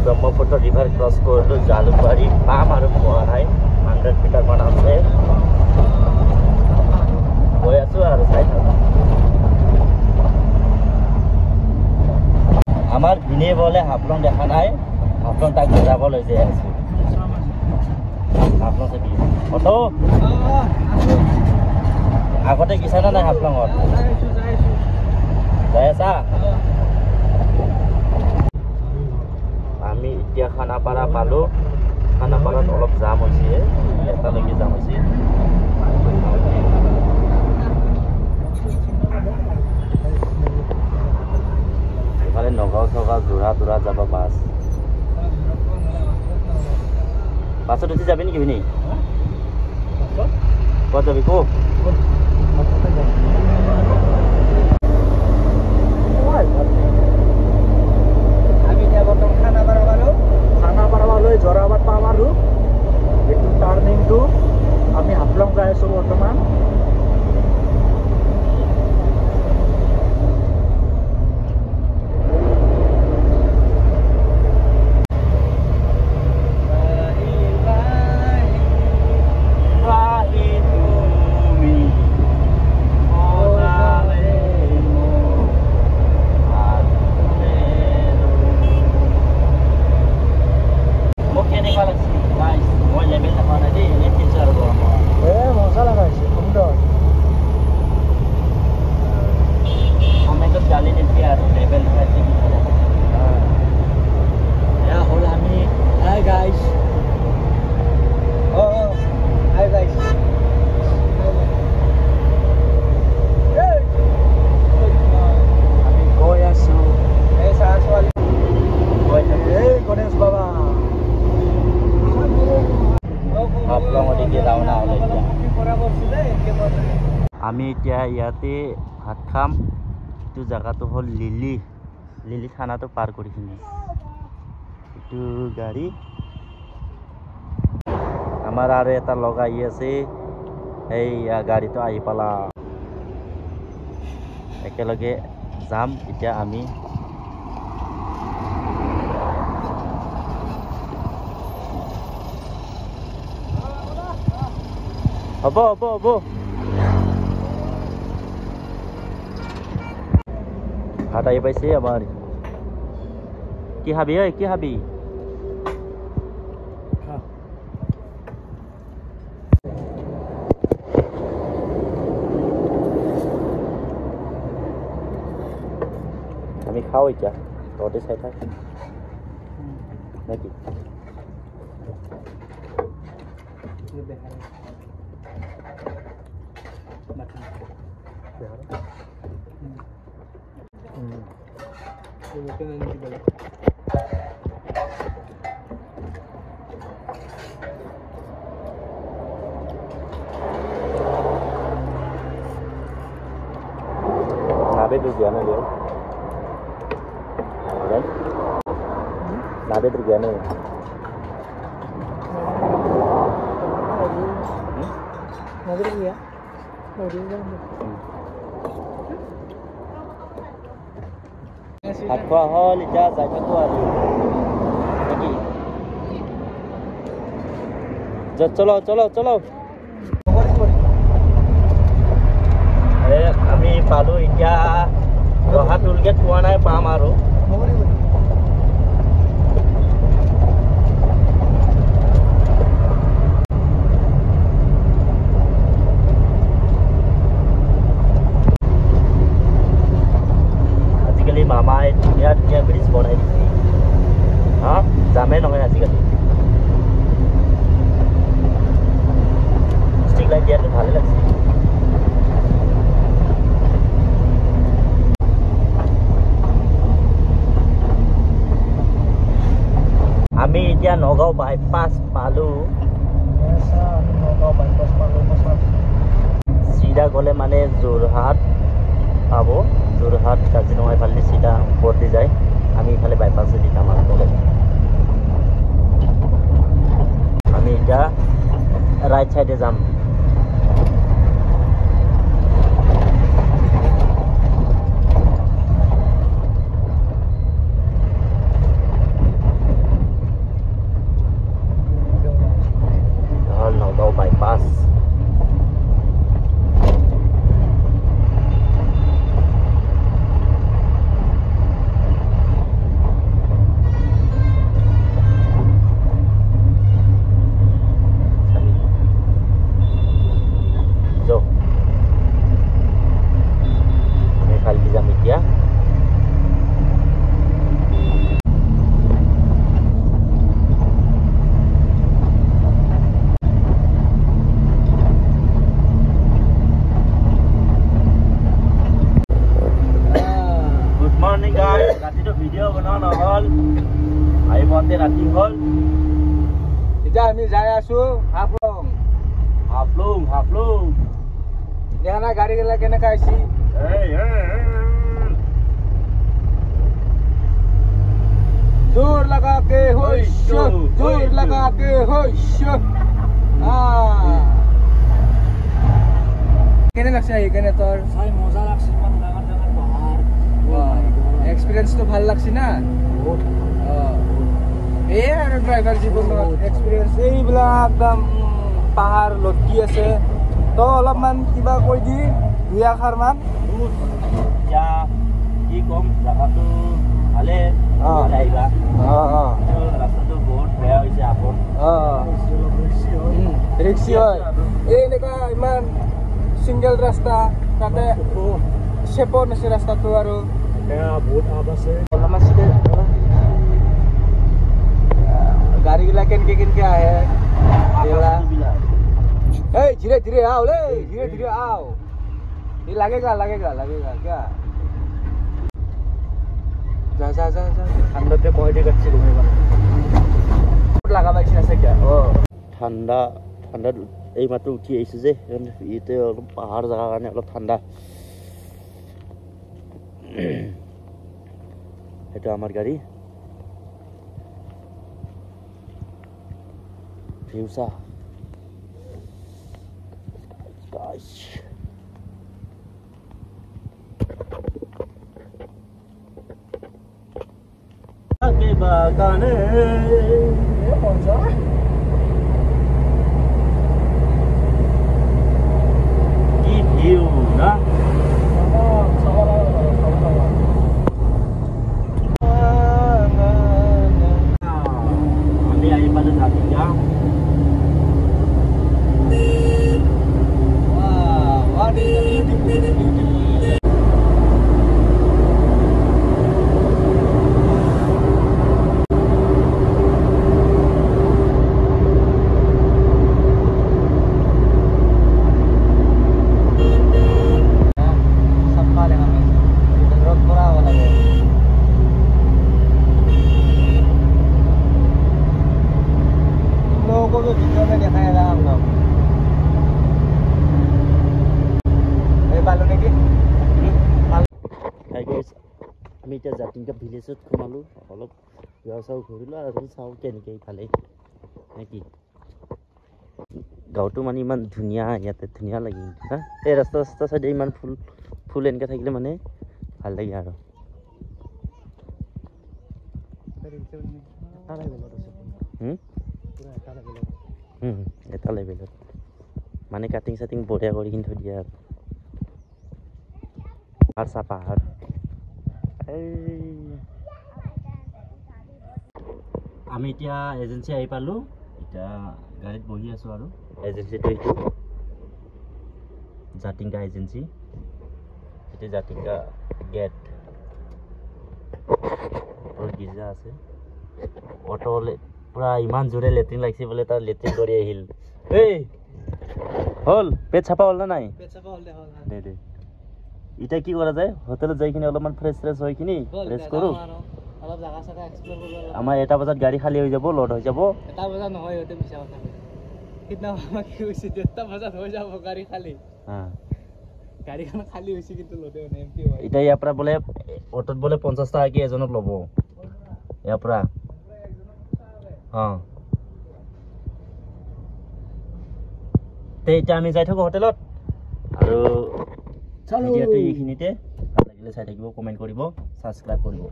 Brahmaputra river cross কৰিলোঁ জালুকবাৰী পাম আৰু পোৱা নাই 100 মিটাৰমান আছে গৈ আছোঁ আৰু চাই থাকোঁ আমাৰ দিনে বলে হাফলং দেখা নাই হাফলং তাক ঘূৰাবলৈ যাই আছোঁ হাফলং চাবি অটো আগতে গিছা না নাই হাফলঙত যাই আছা আমি এতিয়া খানাপাৰা পালোঁ খানাপাৰাত অলপ জাম হৈছে এটালৈকে জাম হৈছে ইফালে নগাঁও চগাঁও যোৰহাট যাব বাছ বাছত উঠি যাবি নেকি ভিনি ক'ত যাবি কো আমি এতিয়া বৰ্তমান খানাপাৰা পালোঁ জৰাবাদ পাম আৰু এইটো টাৰ্ণিংটো আমি হাফলং যাই আছোঁ বৰ্তমান আমি এতিয়া ইয়াতে ভাত খাম এইটো জায়গাটো হ'ল লিলি থানাটো পাৰ কৰিখিনি এইটো গাড়ী আমাৰ আৰু এটা লগ আহি আছে এই গাড়ীটো আহি পালা একেলগে যাম এতিয়া আমি হ'ব ভাত আহি পাইছে আমাৰ কি খাবি ঐ কি খাবি আমি খাওঁ এতিয়া তহঁতে চাই থাক নেকি nabe tergiana dia kan nabe tergiana nabe tergiana ভাত খোৱা হ'ল এতিয়া যাই থাকোঁ আৰু নেকি চলো আমি পালোঁ এতিয়া ৰহা টোল গেট পোৱা নাই পাম আৰু মামাই ধুনীয়া ব্ৰিজ বনাই দিছে হা যামেই নহয় আজিকালি ষ্ট্ৰিক লাইট দিয়াটো ভালে লাগিছে আমি এতিয়া নগাঁও বাইপাছ পালোঁ চিধা গ'লে মানে যোৰহাট পাব যোৰহাট কাজিৰঙা ইফালে চিধা ওপৰতে যায় আমি ইফালে বাইপাছে দি যাম আৰু আমি এতিয়া ৰাইট চাইডে যাম ৰাতি হ'ল এতিয়া আমি যাই আছো হাফলং দেখা নাই গাড়ী গিলা কেনেকা আহিছি जोर लगा के होइशो जोर लगा के होइशो केने লাগছে এই কেনে তোর সাই মজা লাগছে মান ডাঙৰ ডাঙৰ পাহাৰ এক্সপেৰিয়েন্স তো ভাল লাগছে না এই আৰু ড্ৰাইভাৰ জীৱনৰ এক্সপেৰিয়েন্স এইবিলা একদম পাহাৰ লটকি আছে তো অলপমান কিবা কৈ দি দুই আখাৰ মান যা কি কম জায়গাটো ভালে আহিবা ৰাস্তাটো বহুত বেয়া হৈছে আপন ৰিক্সি হয় এই এনেকা ইমান সিঙ্গেল ৰাস্তা তাতে শেপৰ নিচিনা ৰাস্তাটো আৰু বহুত আপ আছে অলপমান চিধে গাড়ী গিলা কেনকে আহে এই ধীরে ধীরে आओ ले धीरे धीरे आओ ये लगेगा क्या जा ঠান্ডাতে পয়দে গেছে ঘুমেবা লাগা পাইছিস আছে কি ও ঠান্ডা এই মাত্র উঠি আইছে যে ইতে অলপ পাহাড় জায়গা কাৰণে অলপ ঠান্ডা এটা আমার গাড়ি ভিউসা के बागाने ये कौन सा की व्यू ना আমি আই পালে থাকি যা what is the beautiful আমি এতিয়া জাতিংগা ভিলেজত সোমালো অলপ চাও ঘূৰিলো আৰু চাওঁ কেনেকৈ ইফালে নেকি গাঁৱটো মানে ইমান ধুনীয়া ইয়াতে ধুনীয়া লাগে হা এই ৰাস্তা চাইডে ইমান ফুল এনেকৈ থাকিলে মানে ভাল লাগে আৰু এটা লেভেলত মানে কাটিং চাটিং বঢ়িয়া কৰি কিনি থৈ দিয়ে আৰু পাহাৰ আমি এতিয়া এজেন্সি আহি পালো এতিয়া গাড়ীত বহি আছো আৰু এজেন্সিটো এইটো জাতিংগা এজেন্সি এটা জাতিংগা গেট গিজা আছে অটো পুৰা ইমান জোৰে লেট্ৰিন লাগিছে বোলে তাৰ লেট্ৰিন কৰি আহিল এই হল পেট চাপা হল না নাই পেট চাপা হল দে এটা কি করা যায় হোটেলে যাই কিনে অলপমান ফ্রেশ হয় কিনি রেস্ট করো অলপ জায়গা সাকা এক্সপ্লোর করব আমার এটা বাজাত গাড়ি খালি হয়ে যাব লোড হয়ে যাব এটা বাজাত নহয় ওতে মিছা কথা কিতনা আমাক কি হইছে এটা বাজাত হয়ে যাব গাড়ি খালি হ্যাঁ গাড়িখন খালি হইছে কিন্তু লোডে নাই এমটি হয় এটা ইয়াপৰা বলে অটোত বলে 50 টাকা কি এজনক লব ইয়াপৰা হ্যাঁ তে এটা আমি যাই থাকো হোটেলত আৰু ভিডিঅ'টো এইখিনিতে ভাল লাগিলে চাই থাকিব কমেন্ট কৰিব সাবস্ক্ৰাইব কৰিব